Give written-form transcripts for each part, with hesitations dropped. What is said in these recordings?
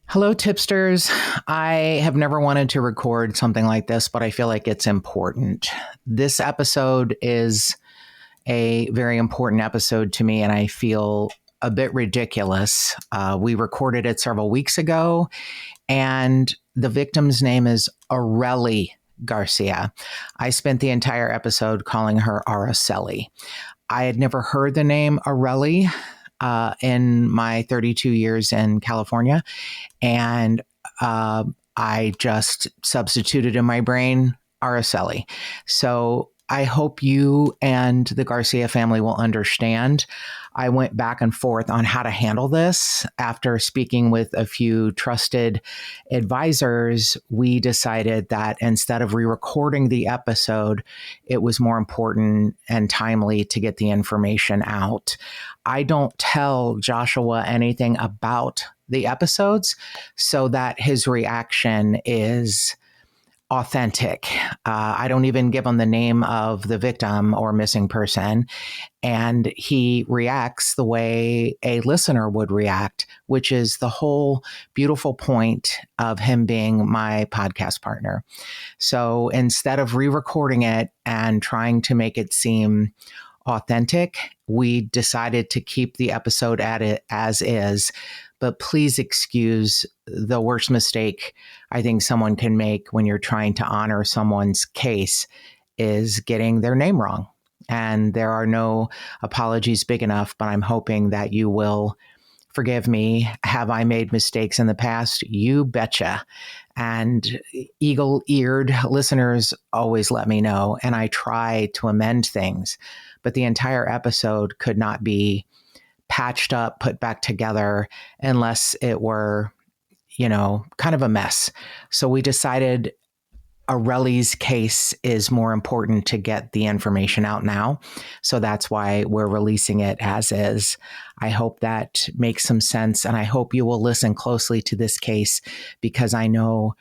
Hello, Tip-Sters. I have never wanted to record something like this, but I feel like it's important. This episode is a very important episode to me, and I feel a bit ridiculous. We recorded it several weeks ago, and the victim's name is Arelie Garcia. I spent the entire episode calling her Araceli. I had never heard the name Arelie in my 32 years in California. And I just substituted in my brain Araceli. So I hope you and the Garcia family will understand. I went back and forth on how to handle this. After speaking with a few trusted advisors, we decided that instead of re-recording the episode, it was more important and timely to get the information out. I don't tell Joshua anything about the episodes so that his reaction is authentic. I don't even give him the name of the victim or missing person. And he reacts the way a listener would react, which is the whole beautiful point of him being my podcast partner. So instead of re-recording it and trying to make it seem authentic, we decided to keep the episode at it as is. But please excuse the worst mistake I think someone can make when you're trying to honor someone's case is getting their name wrong. And there are no apologies big enough, but I'm hoping that you will forgive me. Have I made mistakes in the past? You betcha. And eagle-eared listeners always let me know, and I try to amend things. But the entire episode could not be patched up, put back together, unless it were, kind of a mess. So we decided Arelie's case is more important to get the information out now. So that's why we're releasing it as is. I hope that makes some sense. And I hope you will listen closely to this case, because I know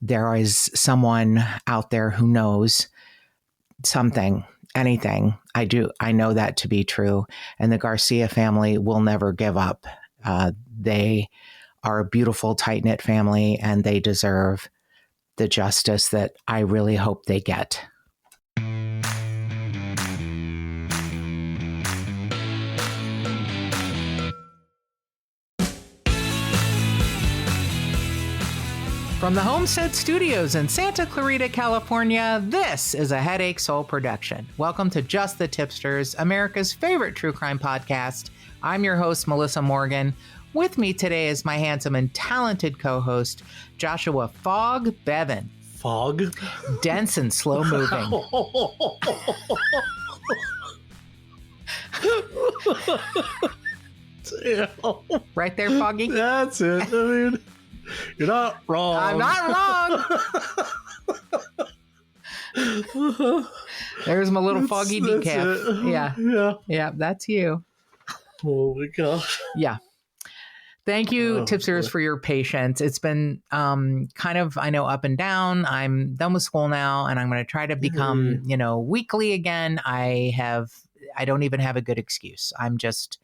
there is someone out there who knows something, anything. I know that to be true. And the Garcia family will never give up. They are a beautiful, tight-knit family, and they deserve the justice that I really hope they get. From the Homestead Studios in Santa Clarita, California, this is a Headache Soul production. Welcome to Just the Tip-Sters, America's favorite true crime podcast. I'm your host, Melissa Morgan. With me today is my handsome and talented co-host, Joshua Fog Bevan. Fog? Dense and slow moving. Right there, Foggy? That's it. I mean, you're not wrong. I'm not wrong. There's my little Foggy decaf. Yeah, that's you. Oh my gosh. Yeah. Thank you, Tip-Sters, for your patience. It's been kind of, I know, up and down. I'm done with school now, and I'm going to try to become, weekly again. I don't even have a good excuse. I'm just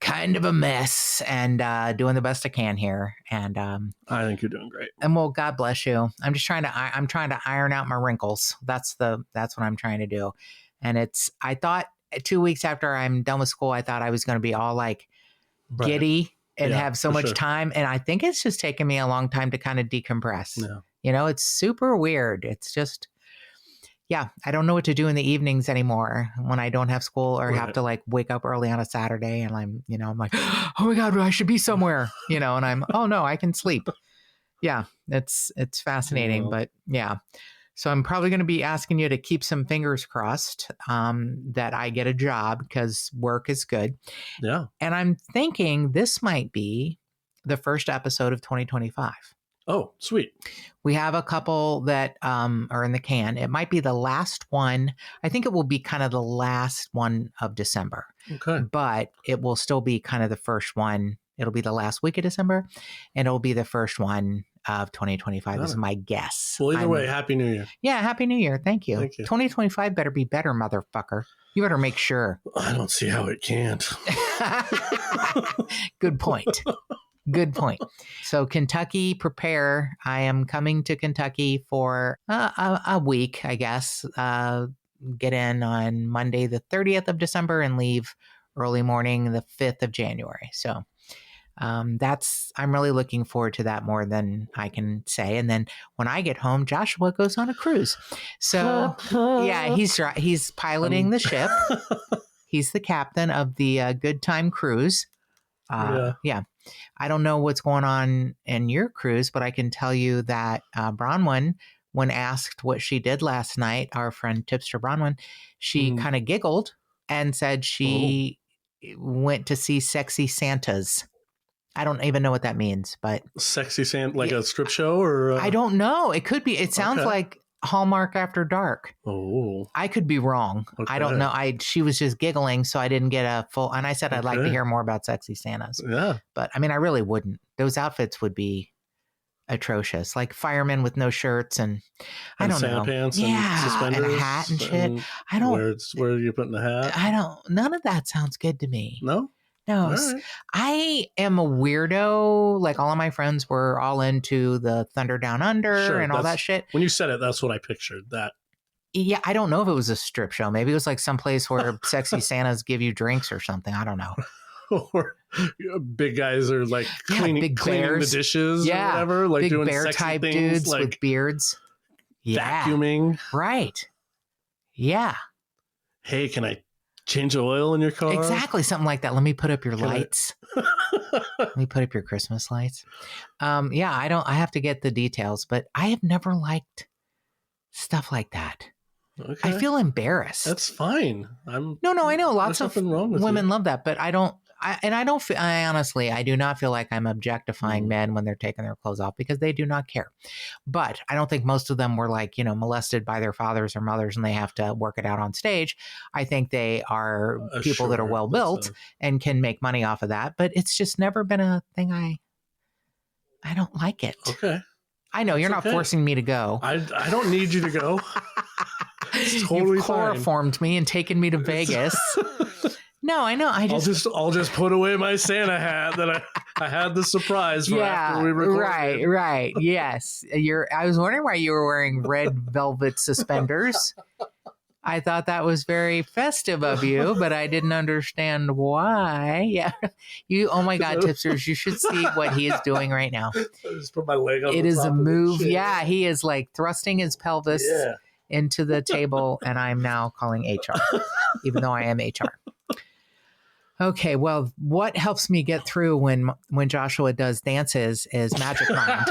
kind of a mess and doing the best I can here. And I think you're doing great. And well, God bless you. I'm trying to iron out my wrinkles. That's what I'm trying to do. And I thought 2 weeks after I'm done with school, I thought I was going to be all like giddy and have so much time. And I think it's just taken me a long time to kind of decompress. Yeah. It's super weird. It's just, I don't know what to do in the evenings anymore when I don't have school or have to like wake up early on a Saturday. And I'm like, oh my God, I should be somewhere, and I'm, oh no, I can sleep. Yeah, it's fascinating, but yeah. So I'm probably going to be asking you to keep some fingers crossed that I get a job, because work is good. Yeah. And I'm thinking this might be the first episode of 2025. Oh, sweet. We have a couple that are in the can. It might be the last one. I think it will be kind of the last one of December. Okay. But it will still be kind of the first one. It'll be the last week of December, and it'll be the first one of 2025 is my guess. Well, either way, Happy New Year. Yeah, Happy New Year. Thank you. 2025 better be better, motherfucker. You better make sure. I don't see how it can't. Good point. Good point. So Kentucky, prepare. I am coming to Kentucky for a week, I guess. Get in on Monday, the 30th of December and leave early morning, the 5th of January. So I'm really looking forward to that more than I can say. And then when I get home, Joshua goes on a cruise. So yeah, he's piloting the ship. He's the captain of the Good Time Cruise. Yeah. I don't know what's going on in your cruise, but I can tell you that Bronwyn, when asked what she did last night, our friend Tip-Sters Bronwyn, she kind of giggled and said she went to see Sexy Santas. I don't even know what that means, but Sexy Santa, like a strip show, or I don't know. It could be. It sounds like Hallmark After Dark. Oh, I could be wrong. Okay. I don't know. She was just giggling, so I didn't get a full. And I said I'd like to hear more about Sexy Santas. Yeah, but I mean, I really wouldn't. Those outfits would be atrocious, like firemen with no shirts and I don't Santa know, pants, and suspenders, and a hat and shit. I don't. Where are you putting the hat? I don't. None of that sounds good to me. No. No, Right. I am a weirdo. Like all of my friends were all into the Thunder Down Under and all that shit. When you said it, that's what I pictured. That. Yeah, I don't know if it was a strip show. Maybe it was like someplace where sexy Santas give you drinks or something. I don't know. Or big guys are like cleaning the dishes or whatever. Like big doing bear sexy type things, dudes like with beards. Yeah. Vacuuming. Right. Yeah. Hey, can I change oil in your car? Exactly. Something like that. Let me put up your lights. Let me put up your Christmas lights. Yeah, I have to get the details, but I have never liked stuff like that. Okay. I feel embarrassed. That's fine. No, I know lots of women love that, but I don't. I honestly, I do not feel like I'm objectifying men when they're taking their clothes off because they do not care. But I don't think most of them were like, molested by their fathers or mothers and they have to work it out on stage. I think they are people that are well built and can make money off of that. But it's just never been a thing. I don't like it. Okay. I know you're not forcing me to go. I don't need you to go. It's totally You've chloroformed me and taken me to Vegas. No, I know. I'll just put away my Santa hat that I had the surprise for after we recorded. Right. Yes. I was wondering why you were wearing red velvet suspenders. I thought that was very festive of you, but I didn't understand why. Yeah. Oh my God, Tip-Sters, you should see what he is doing right now. I just put my leg on It is a move. Yeah. He is like thrusting his pelvis into the table, and I'm now calling HR, even though I am HR. Okay, well, what helps me get through when Joshua does dances is Magic Mind,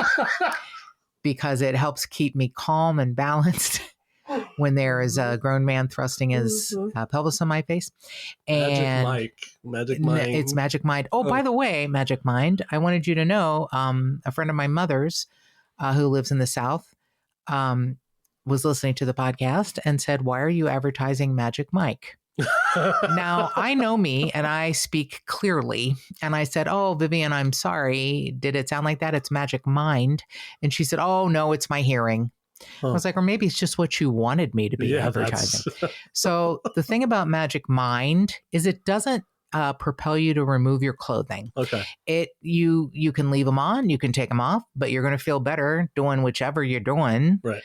because it helps keep me calm and balanced when there is a grown man thrusting his pelvis on my face. And Magic Mind. It's Magic Mind. Oh, by the way, Magic Mind, I wanted you to know, a friend of my mother's who lives in the South was listening to the podcast and said, "Why are you advertising Magic Mike?" Now, I know me and I speak clearly. And I said, "Oh, Vivian, I'm sorry. Did it sound like that? It's Magic Mind." And she said, "Oh, no, it's my hearing." I was like, or maybe it's just what you wanted me to be advertising. So the thing about Magic Mind is it doesn't propel you to remove your clothing. Okay. You can leave them on, you can take them off, but you're going to feel better doing whichever you're doing. Right.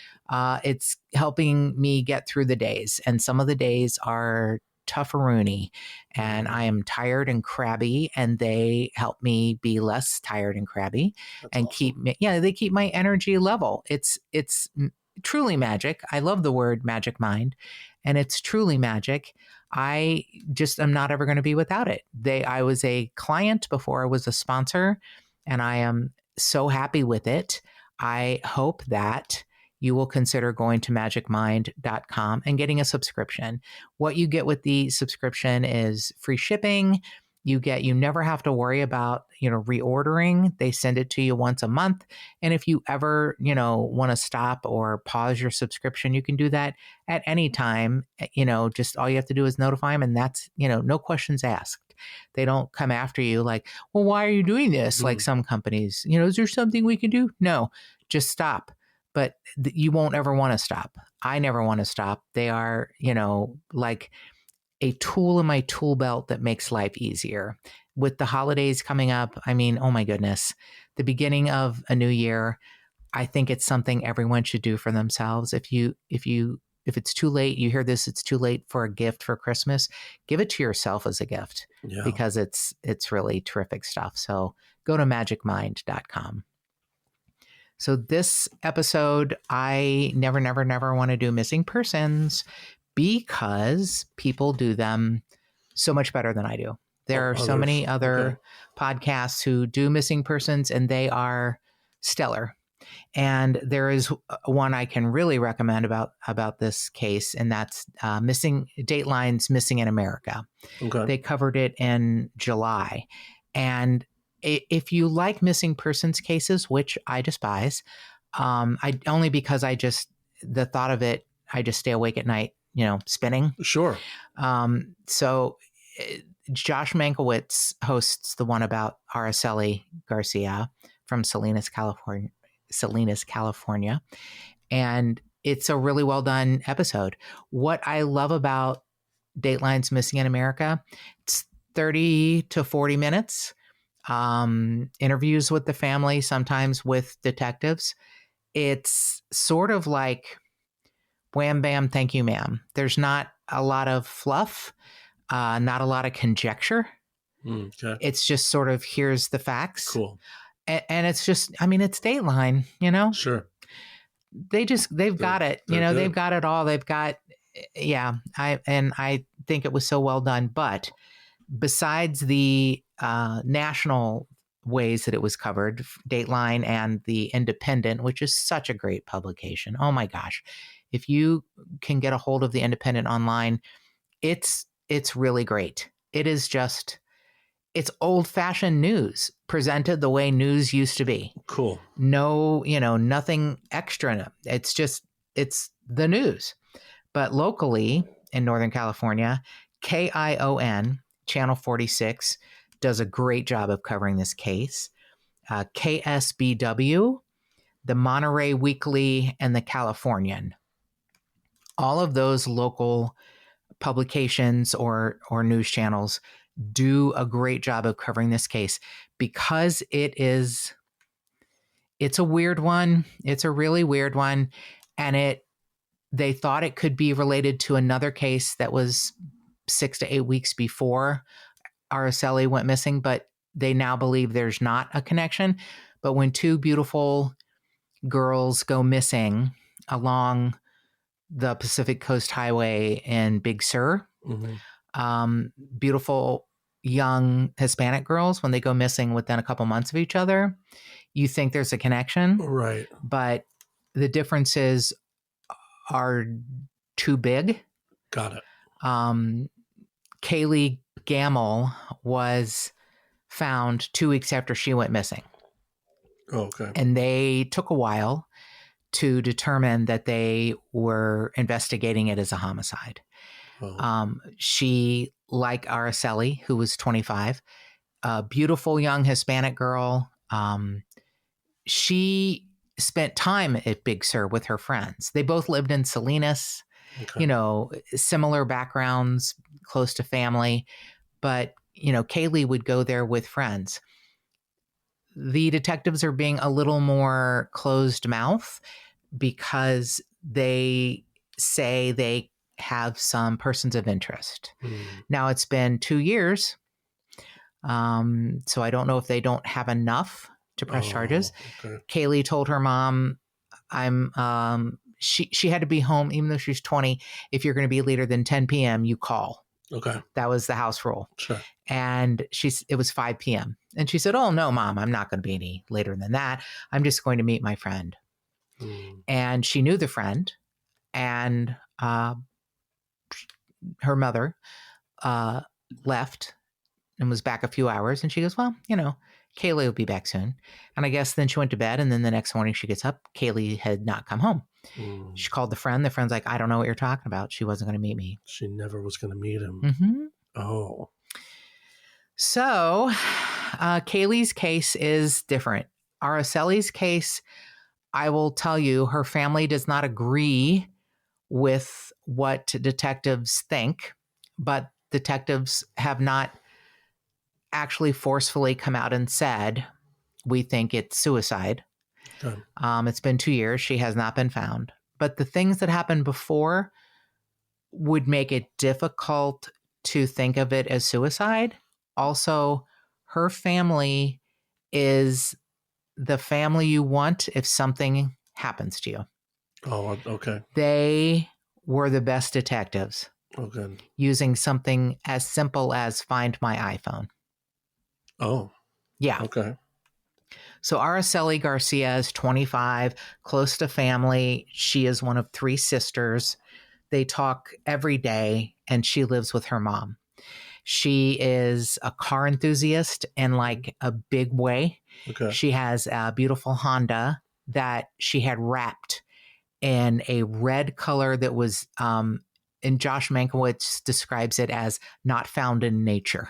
It's helping me get through the days, and some of the days are tough-a-rooney, and I am tired and crabby, and they help me be less tired and crabby. That's and awesome. They keep my energy level. It's truly magic. I love the word Magic Mind, and it's truly magic. I just am not ever going to be without it. I was a client before I was a sponsor, and I am so happy with it. I hope that you will consider going to magicmind.com and getting a subscription. What you get with the subscription is free shipping. You never have to worry about, reordering. They send it to you once a month. And if you ever, want to stop or pause your subscription, you can do that at any time. Just all you have to do is notify them, and that's, no questions asked. They don't come after you like, "Well, why are you doing this?" Like some companies, is there something we can do? No, just stop. But you won't ever want to stop. I never want to stop. They are, like a tool in my tool belt that makes life easier. with the holidays coming up, I mean, oh my goodness, the beginning of a new year, I think it's something everyone should do for themselves. If it's too late, you hear this, it's too late for a gift for Christmas, give it to yourself as a gift because it's really terrific stuff. So go to magicmind.com. So this episode, I never want to do missing persons because people do them so much better than I do. There are so many other podcasts who do missing persons, and they are stellar. And there is one I can really recommend about this case, and that's Dateline's Missing in America. Okay. They covered it in July. And if you like missing persons cases, which I despise, only because the thought of it, I just stay awake at night, spinning. Sure. So Josh Mankiewicz hosts the one about Arelie Garcia from Salinas, California. And it's a really well done episode. What I love about Dateline's Missing in America, it's 30 to 40 minutes, interviews with the family, sometimes with detectives. It's sort of like wham, bam, thank you, ma'am. There's not a lot of fluff, not a lot of conjecture. Okay. It's just sort of, here's the facts. Cool. And it's just, I mean, it's Dateline, Sure. They've got it, good. They've got it all. They've got, I think it was so well done. But besides the national ways that it was covered, Dateline and the Independent, which is such a great publication. Oh my gosh. If you can get a hold of the Independent online, it's really great. It is just, it's old-fashioned news presented the way news used to be. Cool. No, nothing extra. It's the news. But locally in Northern California, KION, Channel 46, does a great job of covering this case. KSBW, the Monterey Weekly, and the Californian. All of those local publications or news channels do a great job of covering this case because it's a weird one. It's a really weird one. And they thought it could be related to another case that was 6 to 8 weeks before Arelie went missing, but they now believe there's not a connection. But when two beautiful girls go missing along the Pacific Coast Highway in Big Sur, beautiful young Hispanic girls, when they go missing within a couple months of each other, you think there's a connection. Right. But the differences are too big. Got it. Kayeleigh Gammill was found 2 weeks after she went missing. Oh, okay. And they took a while to determine that they were investigating it as a homicide. Oh. She, like Arelie, who was 25, a beautiful young Hispanic girl. She spent time at Big Sur with her friends. They both lived in Salinas, similar backgrounds, close to family. But, Kayeleigh would go there with friends. The detectives are being a little more closed mouth because they say they have some persons of interest. Now, it's been 2 years, so I don't know if they don't have enough to press charges. Okay. Kayeleigh told her mom, she had to be home, even though she's 20. If you're going to be later than 10 p.m., you call. Okay. That was the house rule. Sure. And it was 5 p.m. And she said, "Oh, no, Mom, I'm not going to be any later than that. I'm just going to meet my friend." And she knew the friend, and her mother left and was back a few hours. And she goes, "Well, Kayeleigh will be back soon." And I guess then she went to bed. And then the next morning she gets up. Kayeleigh had not come home. She called the friend. The friend's like, "I don't know what you're talking about. She wasn't going to meet me." She never was going to meet him. Mm-hmm. Oh. So Kayleigh's case is different. Areselie's case, I will tell you, her family does not agree with what detectives think, but detectives have not actually forcefully come out and said, we think it's suicide. Okay. It's been 2 years. She has not been found. But the things that happened before would make it difficult to think of it as suicide. Also, her family is the family you want if something happens to you. Oh, okay. They were the best detectives. Okay. Using something as simple as Find My iPhone. Oh. Yeah. Okay. So Arelie Garcia is 25, close to family. She is one of 3 sisters. They talk every day, and she lives with her mom. She is a car enthusiast in like a big way. Okay. She has a beautiful Honda that she had wrapped in a red color that was, and Josh Mankiewicz describes it as not found in nature.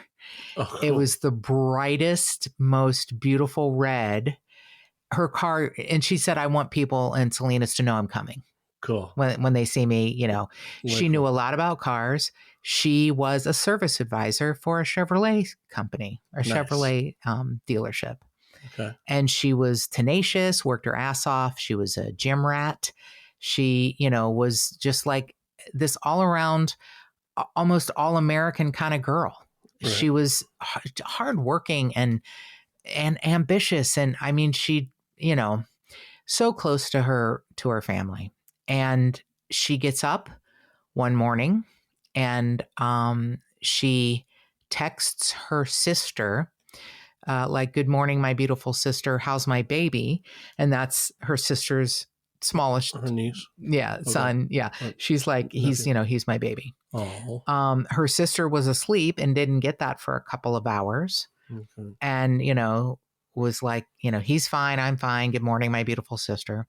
Oh, cool. It was the brightest, most beautiful red. Her car, and she said, I want people in Salinas to know I'm coming. Cool. When they see me, you know, she knew a lot about cars. She was a service advisor for a Chevrolet company or Chevrolet dealership. Okay. And she was tenacious, worked her ass off. She was a gym rat. She, you know, was just like this all around, almost all American kind of girl. Right. She was hardworking and ambitious. And I mean, she, you know, so close to her family. And she gets up one morning and she texts her sister, like, good morning, my beautiful sister. How's my baby? And that's her sister's smallest. Her niece. Yeah. Okay. Son. Yeah. She's like, he's, you know, he's my baby. Oh. Her sister was asleep and didn't get that for a couple of hours. Okay. And, you know, was like, you know, he's fine. I'm fine. Good morning, my beautiful sister.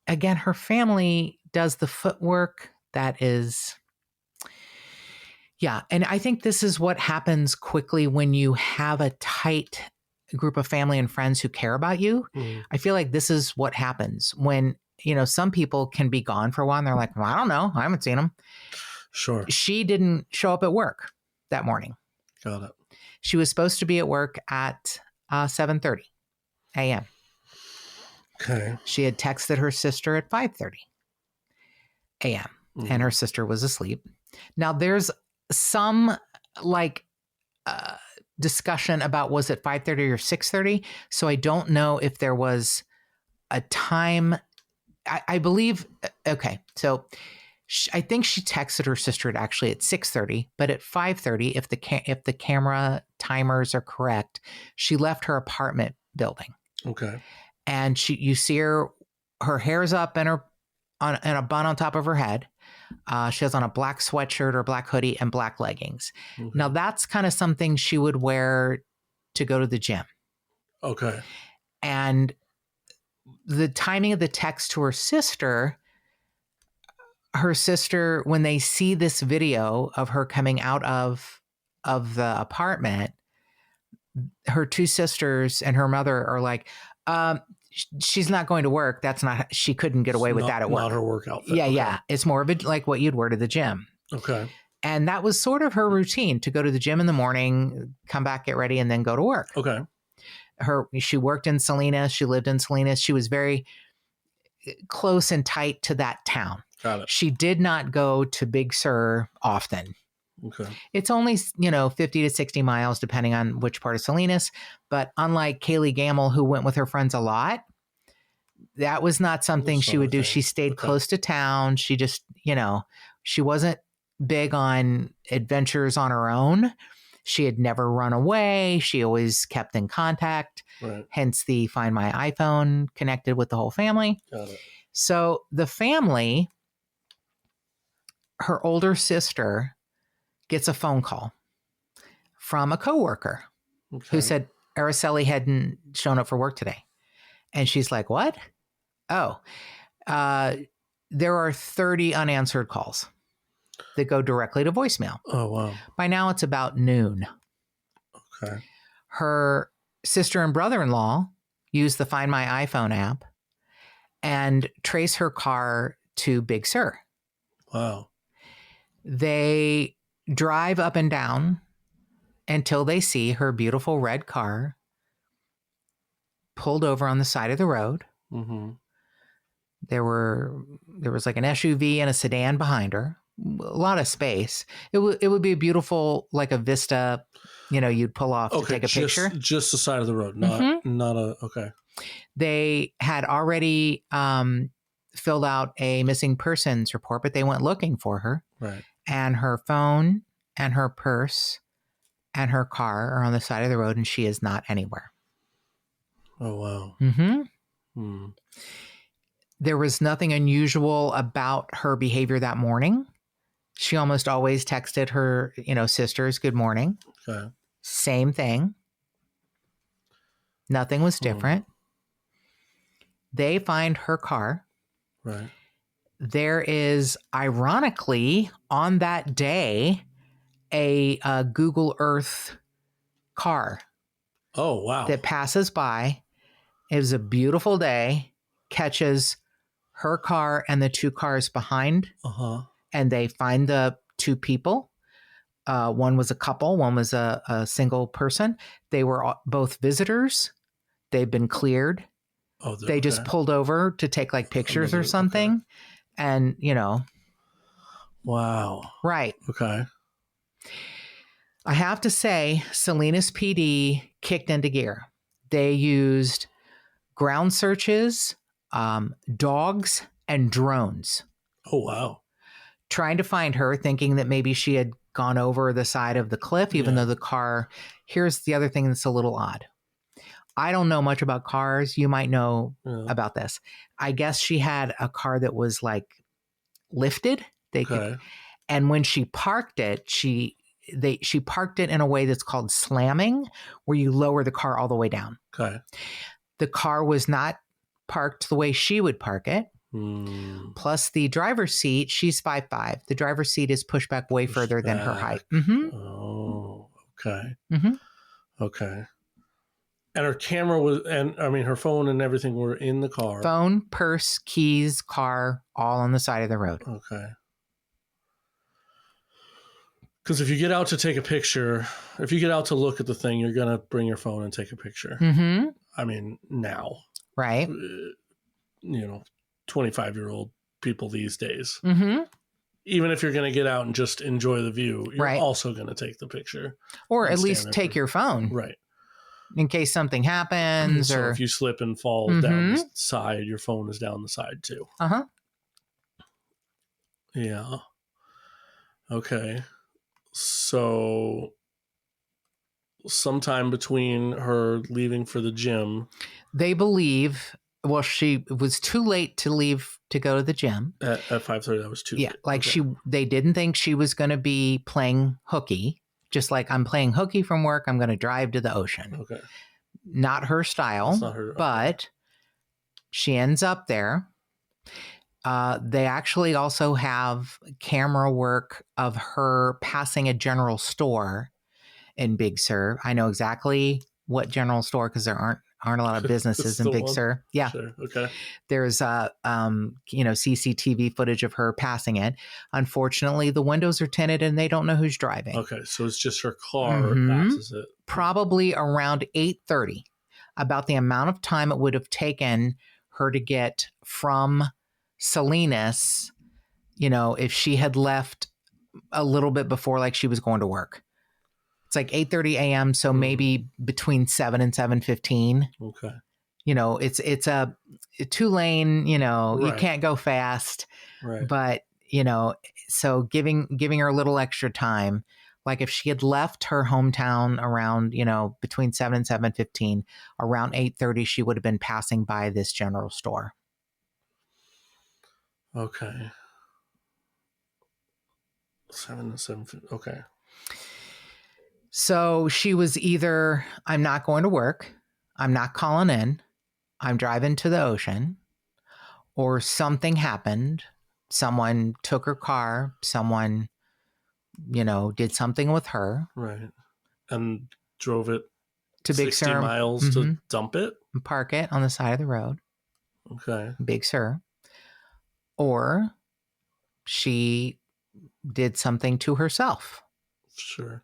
Again, her family does the footwork that is, yeah. And I think this is what happens quickly when you have a tight group of family and friends who care about you. I feel like this is what happens when, you know, some people can be gone for a while and they're like, well, I don't know. I haven't seen them. Sure. She didn't show up at work that morning. Got it. She was supposed to be at work at 7:30 a.m. Okay. She had texted her sister at 5:30 a.m. And her sister was asleep. Now there's some like discussion about was it 5:30 or 6:30. So I don't know if there was a time. I believe. Okay. So I think she texted her sister at 6:30, but at 5:30, if the camera timers are correct, she left her apartment building. Okay. And you see her hair's up and and a bun on top of her head. She has on a black sweatshirt or black hoodie and black leggings. Okay. Now that's kind of something she would wear to go to the gym. Okay. And the timing of the text to her sister, when they see this video of her coming out of the apartment, her 2 sisters and her mother are like, she's not going to work. She couldn't get away with that at work. Not her work outfit. Yeah. Okay. Yeah. It's more of a, like what you'd wear to the gym. Okay. And that was sort of her routine, to go to the gym in the morning, come back, get ready, and then go to work. Okay. She worked in Salinas. She lived in Salinas. She was very close and tight to that town. Got it. She did not go to Big Sur often. Okay. It's only, 50 to 60 miles, depending on which part of Salinas. But unlike Kayeleigh Gammill, who went with her friends a lot, that was not something she would do. She stayed close to town. She just, she wasn't big on adventures on her own. She had never run away. She always kept in contact. Right. Hence the Find My iPhone connected with the whole family. Got it. So the family, her older sister gets a phone call from a coworker who said Arelie hadn't shown up for work today. And she's like, what? Oh, there are 30 unanswered calls that go directly to voicemail. Oh, wow. By now it's about noon. Okay. Her sister and brother-in-law use the Find My iPhone app and trace her car to Big Sur. Wow. They drive up and down until they see her beautiful red car pulled over on the side of the road. Mm-hmm. There was like an SUV and a sedan behind her. A lot of space. It would be a beautiful, like a vista, you'd pull off to take a picture. Just the side of the road, okay. They had already filled out a missing persons report, but they went looking for her. Right. And her phone and her purse and her car are on the side of the road, and she is not anywhere. Oh, wow. Mm-hmm. Hmm. There was nothing unusual about her behavior that morning. She almost always texted her, sisters, good morning. Okay. Same thing. Nothing was different. They find her car. Right. There is, ironically, on that day, a Google Earth car. Oh, wow. That passes by. It was a beautiful day, catches her car and the two cars behind. Uh-huh. And they find the two people. One was a couple, one was a single person. They were both visitors. They've been cleared. Oh, they just pulled over to take like pictures or something. Okay. And, Wow. Right. Okay. I have to say, Salinas PD kicked into gear. They used ground searches, dogs, and drones. Oh, wow. Trying to find her, thinking that maybe she had gone over the side of the cliff, even though the car... Here's the other thing that's a little odd. I don't know much about cars. You might know about this. I guess she had a car that was like lifted. And when she parked it, she parked it in a way that's called slamming, where you lower the car all the way down. Okay. The car was not parked the way she would park it. Plus the driver's seat, she's 5'5". The driver's seat is pushed back way further than her height. Mm-hmm. Oh, okay. Mm-hmm. Okay. And her camera her phone and everything were in the car. Phone, purse, keys, car, all on the side of the road. Okay. Because if you get out to take a picture, if you get out to look at the thing, you're going to bring your phone and take a picture. Mm-hmm. I mean, now. Right. 25-year-old people these days. Mm-hmm. Even if you're going to get out and just enjoy the view, you're also going to take the picture. Or at least take your phone. Right. In case something happens. So if you slip and fall down the side, your phone is down the side too. Uh-huh. Yeah. Okay. So sometime between her leaving for the gym. They believe... Well, she was too late to leave to go to the gym. At 5:30, that was too late. Like they didn't think she was going to be playing hooky. Just like, I'm playing hooky from work, I'm going to drive to the ocean. Okay. Not her style. That's not her. But she ends up there. They actually also have camera work of her passing a general store in Big Sur. I know exactly what general store, because there aren't a lot of businesses in Big Sur. Yeah. Sure. Okay. There's CCTV footage of her passing it. Unfortunately, the windows are tinted and they don't know who's driving. Okay. So it's just her car passes it. Probably around 8:30. About the amount of time it would have taken her to get from Salinas, if she had left a little bit before, like she was going to work. It's like 8:30 a.m. So maybe between 7 and 7:15. Okay. It's a 2-lane, you can't go fast. Right. But, so giving her a little extra time, like if she had left her hometown around, between 7 and 7:15, around 8:30, she would have been passing by this general store. Okay. 7 to 7. Okay. So she was either, I'm not going to work, I'm not calling in, I'm driving to the ocean, or something happened. Someone took her car, someone, did something with her. Right. And drove it to 60 Big Sur, miles to dump it? And park it on the side of the road. Okay. Big Sur. Or she did something to herself. Sure.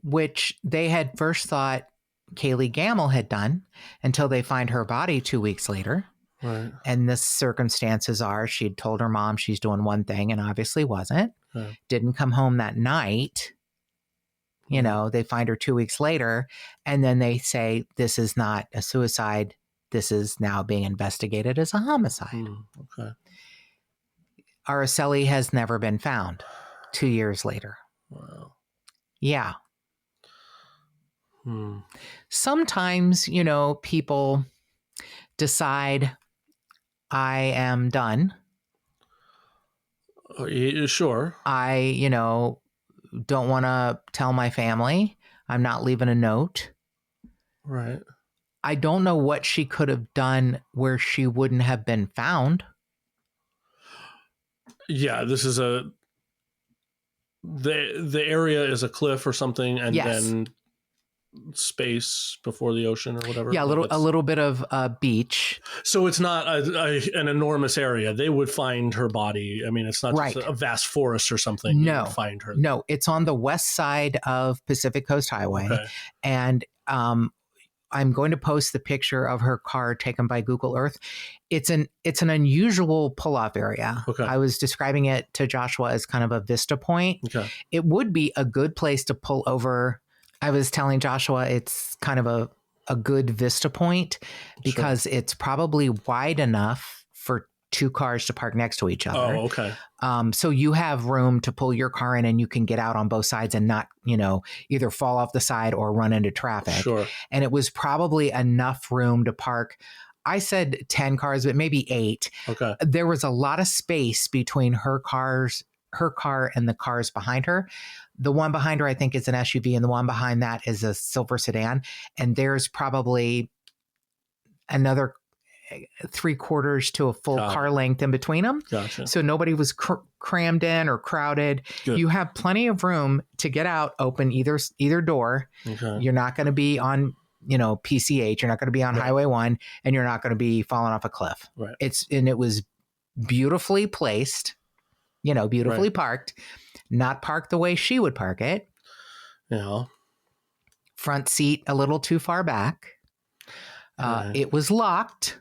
which they had first thought Kayleigh Gammill had done until they find her body 2 weeks later. Right. And the circumstances are she'd told her mom she's doing one thing and obviously wasn't. Okay. Didn't come home that night. You know, they find her 2 weeks later, and then they say, this is not a suicide. This is now being investigated as a homicide. Okay. Arelie has never been found 2 years later. Wow. Yeah. Sometimes, you know, people decide I am done. Sure. I, you know, don't want to tell my family. I'm not leaving a note. Right. I don't know what she could have done where she wouldn't have been found. Yeah, this is the area is a cliff or something, and then space before the ocean or whatever. Yeah, a little bit of beach. So it's not an enormous area. They would find her body. I mean, it's not just a vast forest or something. No, they would find her. No, it's on the west side of Pacific Coast Highway, and I'm going to post the picture of her car taken by Google Earth. It's an unusual pull-off area. Okay. I was describing it to Joshua as kind of a vista point. Okay. It would be a good place to pull over. I was telling Joshua it's kind of a good vista point because it's probably wide enough for two cars to park next to each other. Oh, okay. So you have room to pull your car in and you can get out on both sides and not, you know, either fall off the side or run into traffic. Sure. And it was probably enough room to park. I said 10 cars, but maybe 8. Okay. There was a lot of space between her car and the cars behind her. The one behind her, I think, is an SUV, and the one behind that is a silver sedan. And there's probably another 3/4 to a full car length in between them. Gotcha. So nobody was crammed in or crowded. Good. You have plenty of room to get out, open either door. Okay. You're not going to be on, you know, PCH. You're not going to be on Highway 1, and you're not going to be falling off a cliff. Right. It was beautifully placed, you know, beautifully parked, not parked the way she would park it. Yeah. Front seat a little too far back. It was locked.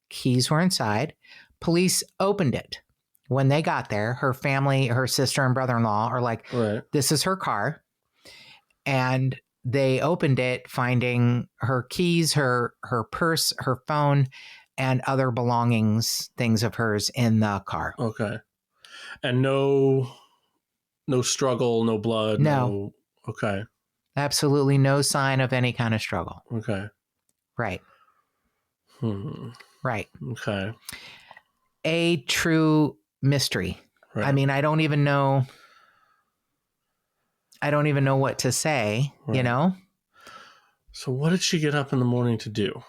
Keys were inside. Police opened it. When they got there, her family, her sister and brother-in-law are like, this is her car. And they opened it, finding her keys, her purse, her phone, and other belongings, things of hers in the car. Okay. And no struggle, no blood. No. Okay. Absolutely no sign of any kind of struggle. Okay. Right. Right. Okay. A true mystery. Right. I mean, I don't even know what to say, you know? So what did she get up in the morning to do?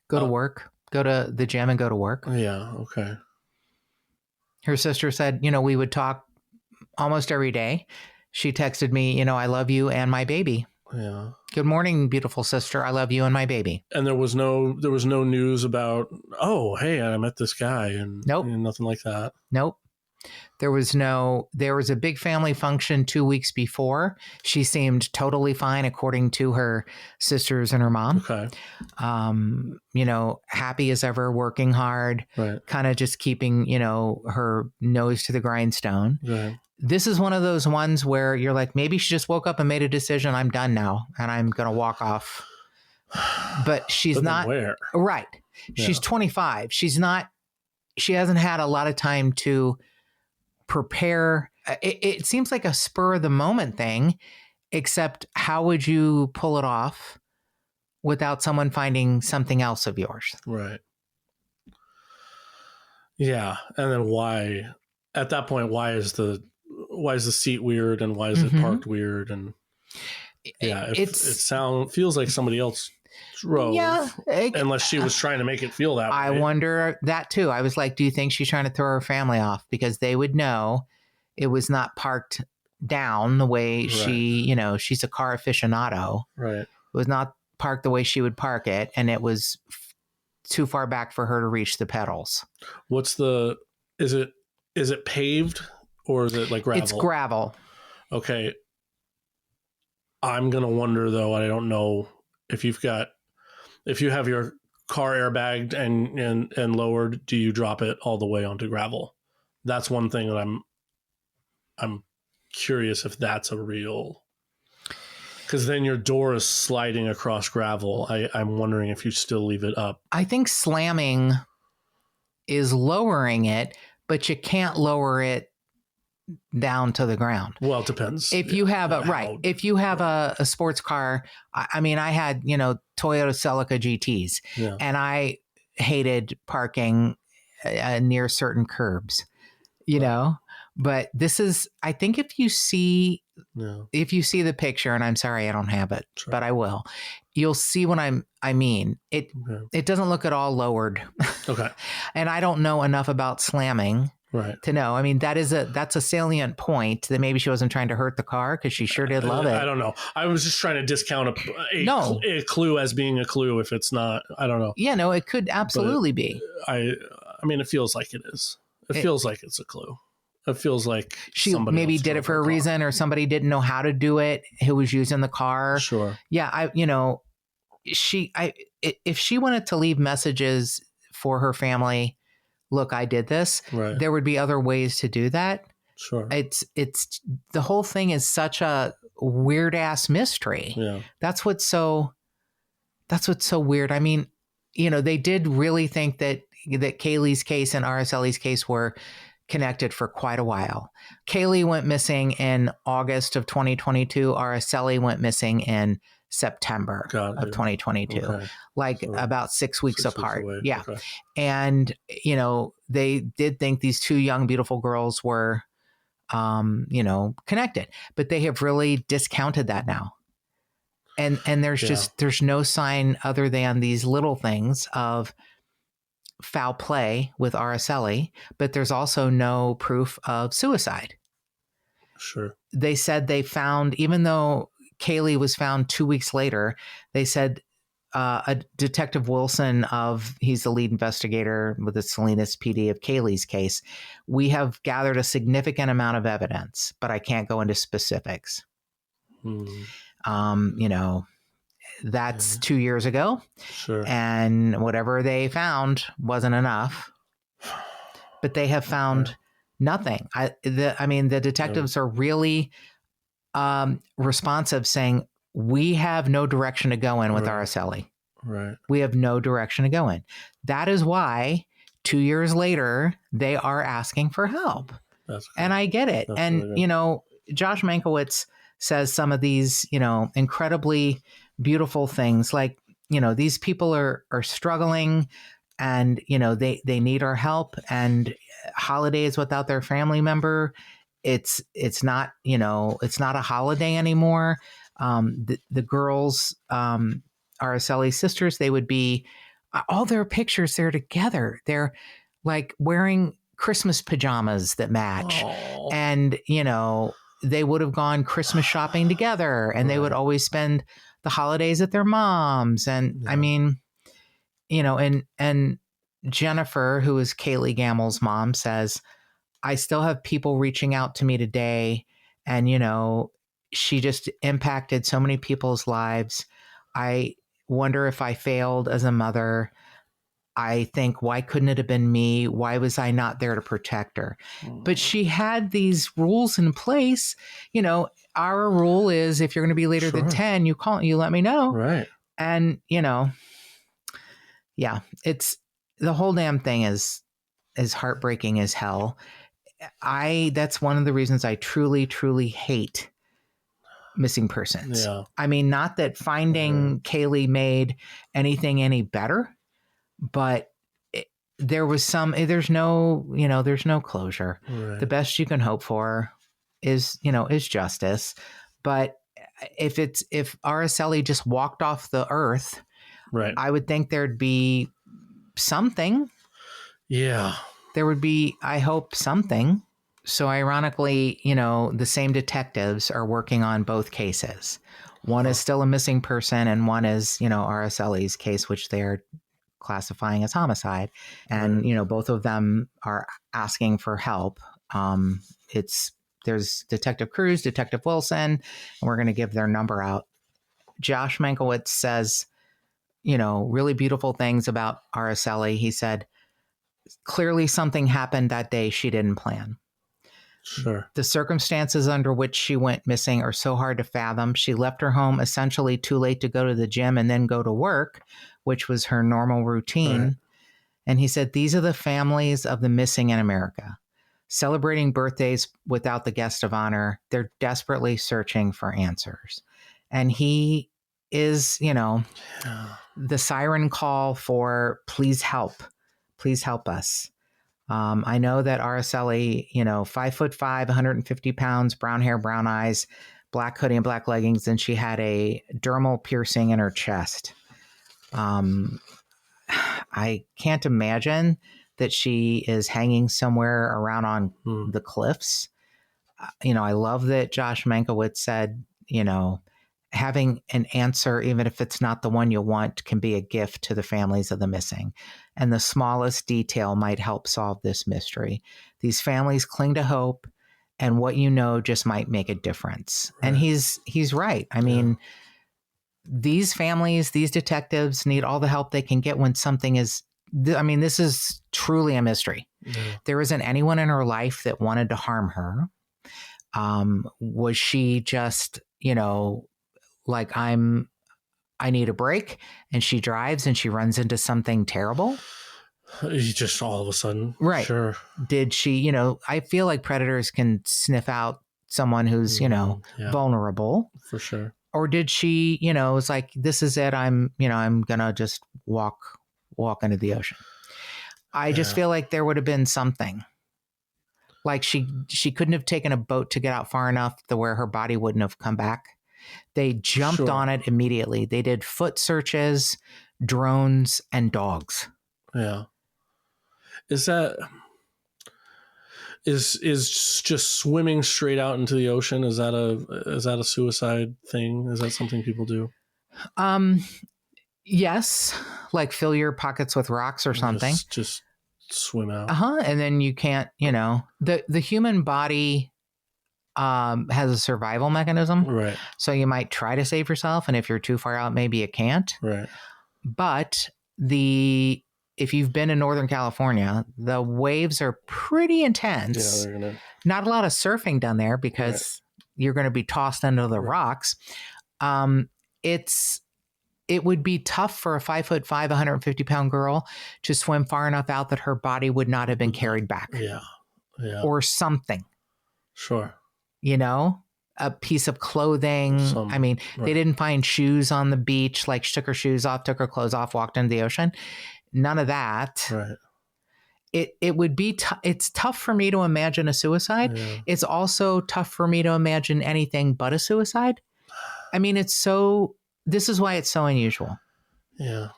Go to work, go to the gym and go to work. Yeah. Okay. Her sister said, you know, we would talk almost every day. She texted me, you know, I love you and my baby. Yeah. Good morning, beautiful sister. I love you and my baby. And there was no news about, oh, hey, I met this guy and nope. Nothing like that. Nope. There was a big family function 2 weeks before. She seemed totally fine, according to her sisters and her mom. Okay. You know, happy as ever, working hard, kind of just keeping, you know, her nose to the grindstone. Right. This is one of those ones where you're like, maybe she just woke up and made a decision. I'm done now and I'm going to walk off. But she's not. Where? Right. Yeah. She's 25. She hasn't had a lot of time to prepare. It seems like a spur of the moment thing, except how would you pull it off without someone finding something else of yours? Right. Yeah. And then why, at that point, why is the seat weird and why is it parked weird? And yeah, it feels like somebody else drove. Yeah. Unless she was trying to make it feel that way. I wonder that too. I was like, do you think she's trying to throw her family off? Because they would know it was not parked down the way she, you know, she's a car aficionado. Right. It was not parked the way she would park it. And it was too far back for her to reach the pedals. Is it paved or is it like gravel? It's gravel. Okay. I'm going to wonder, though, I don't know if you have your car airbagged and lowered, do you drop it all the way onto gravel? That's one thing that I'm curious if that's a real, because then your door is sliding across gravel. I'm wondering if you still leave it up. I think slamming is lowering it, but you can't lower it down to the ground. Well, it depends. If you have if you have a sports car, I mean, I had, Toyota Celica GTs, and I hated parking near certain curbs, but this is, I think if you see the picture, and I'm sorry, I don't have it, but I will, you'll see what I mean. It doesn't look at all lowered. Okay. And I don't know enough about slamming to know. I mean, that's a salient point that maybe she wasn't trying to hurt the car, because she sure did love it. I don't know. I was just trying to discount a clue as being a clue if it's not. I don't know. Yeah, no, it could absolutely be. I mean, it feels like it is. It feels like it's a clue. It feels like she maybe did it for a reason, or somebody didn't know how to do it who was using the car. Sure. Yeah, if she wanted to leave messages for her family, look, I did this. Right. There would be other ways to do that. Sure. It's the whole thing is such a weird ass mystery. Yeah. That's what's so weird. I mean, they did really think that Kayleigh's case and Araceli's case were connected for quite a while. Kayeleigh went missing in August of 2022. Araceli went missing in September of 2022, about 6 weeks apart. Yeah. Okay. And, they did think these two young, beautiful girls were, connected, but they have really discounted that now. And there's no sign other than these little things of foul play with Araceli, but there's also no proof of suicide. Sure. They said they found, even though Kayeleigh was found 2 weeks later, they said a Detective Wilson he's the lead investigator with the Salinas PD of Kayleigh's case. We have gathered a significant amount of evidence, but I can't go into specifics. That's 2 years ago. Sure. And whatever they found wasn't enough. But they have found nothing. The detectives are really responsive, saying, we have no direction to go in with Araceli. Right. We have no direction to go in. That is why 2 years later, they are asking for help. And I get it. That's really Josh Mankiewicz says some of these, incredibly beautiful things, like, these people are struggling, and, they need our help, and holidays without their family member, it's not, it's not a holiday anymore. The girls, Araceli's sisters, they would be, all their pictures, they're together. They're like wearing Christmas pajamas that match. Aww. And, they would have gone Christmas shopping together, and they would always spend the holidays at their mom's. And I mean, and Jennifer, who is Kayleigh Gammill's mom, says, I still have people reaching out to me today. And, she just impacted so many people's lives. I wonder if I failed as a mother. I think, why couldn't it have been me? Why was I not there to protect her? But she had these rules in place. Our rule is, if you're going to be later than 10, you let me know. Right. And, it's, the whole damn thing is heartbreaking as hell. That's one of the reasons I truly, truly hate missing persons. Yeah. I mean, not that finding Kayleigh made anything any better, but there's no closure. Right. The best you can hope for is justice. But if Araceli just walked off the earth, right, I would think there'd be something. Yeah. There would be, I hope, something. So ironically, the same detectives are working on both cases. One is still a missing person, and one is, Araceli's case, which they're classifying as homicide. And, both of them are asking for help. It's there's Detective Cruz, Detective Wilson, and we're going to give their number out. Josh Mankiewicz says, really beautiful things about Arelie. He said, clearly something happened that day she didn't plan. Sure. The circumstances under which she went missing are so hard to fathom. She left her home essentially too late to go to the gym and then go to work, which was her normal routine. Right. And he said, these are the families of the missing in America. Celebrating birthdays without the guest of honor. They're desperately searching for answers. And he is, the siren call for please help. Please help us. I know that Arelie, 5'5", 150 pounds, brown hair, brown eyes, black hoodie and black leggings, and she had a dermal piercing in her chest. I can't imagine that she is hanging somewhere around on the cliffs. I love that Josh Mankiewicz said, having an answer, even if it's not the one you want, can be a gift to the families of the missing. And the smallest detail might help solve this mystery. These families cling to hope, and what just might make a difference. Right. And he's right. I mean, these families, these detectives need all the help they can get when something is, this is truly a mystery. Yeah. There isn't anyone in her life that wanted to harm her. Was she just, like I need a break, and she drives and she runs into something terrible? Just all of a sudden. Right. Sure. Did she, I feel like predators can sniff out someone who's, vulnerable. For sure. Or did she, it's like, this is it. I'm going to just walk into the ocean. I just feel like there would have been something. Like she couldn't have taken a boat to get out far enough to where her body wouldn't have come back. They jumped on it immediately. They did foot searches, drones, and dogs. Yeah. Is just swimming straight out into the ocean? Is that a suicide thing? Is that something people do? Yes. Like fill your pockets with rocks or something. Just swim out. And then you can't, the human body has a survival mechanism. Right. So you might try to save yourself, and if you're too far out, maybe you can't. Right. But if you've been in Northern California, the waves are pretty intense. Yeah, not a lot of surfing done there because you're going to be tossed into the rocks. It would be tough for a 5'5", 150-pound girl to swim far enough out that her body would not have been carried back. Yeah. Or something. Sure. A piece of clothing. They didn't find shoes on the beach, like she took her shoes off, took her clothes off, walked into the ocean. None of that. Right. It would be, it's tough for me to imagine a suicide. Yeah. It's also tough for me to imagine anything but a suicide. This is why it's so unusual. Yeah.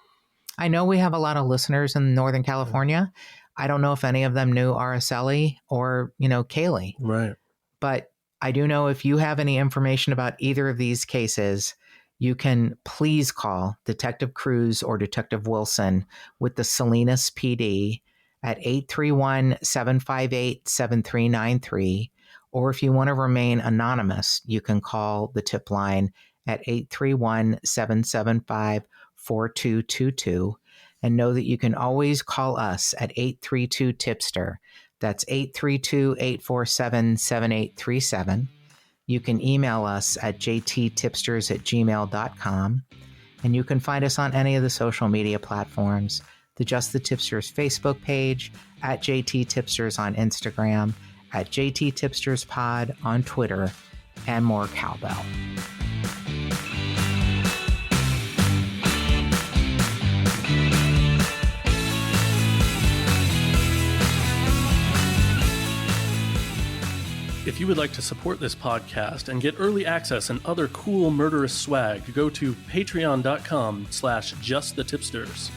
I know we have a lot of listeners in Northern California. I don't know if any of them knew Arelie or, Kayeleigh. Right. But I do know if you have any information about either of these cases, you can please call Detective Cruz or Detective Wilson with the Salinas PD at 831-758-7393. Or if you want to remain anonymous, you can call the tip line at 831-775-4222. And know that you can always call us at 832-Tip-Ster. That's 832-847-7837. You can email us at jttipsters@gmail.com. And you can find us on any of the social media platforms. The Just the Tipsters Facebook page, at JT Tipsters on Instagram, at JT Tipsters Pod on Twitter, and more cowbell. If you would like to support this podcast and get early access and other cool murderous swag, go to patreon.com/justthetipsters.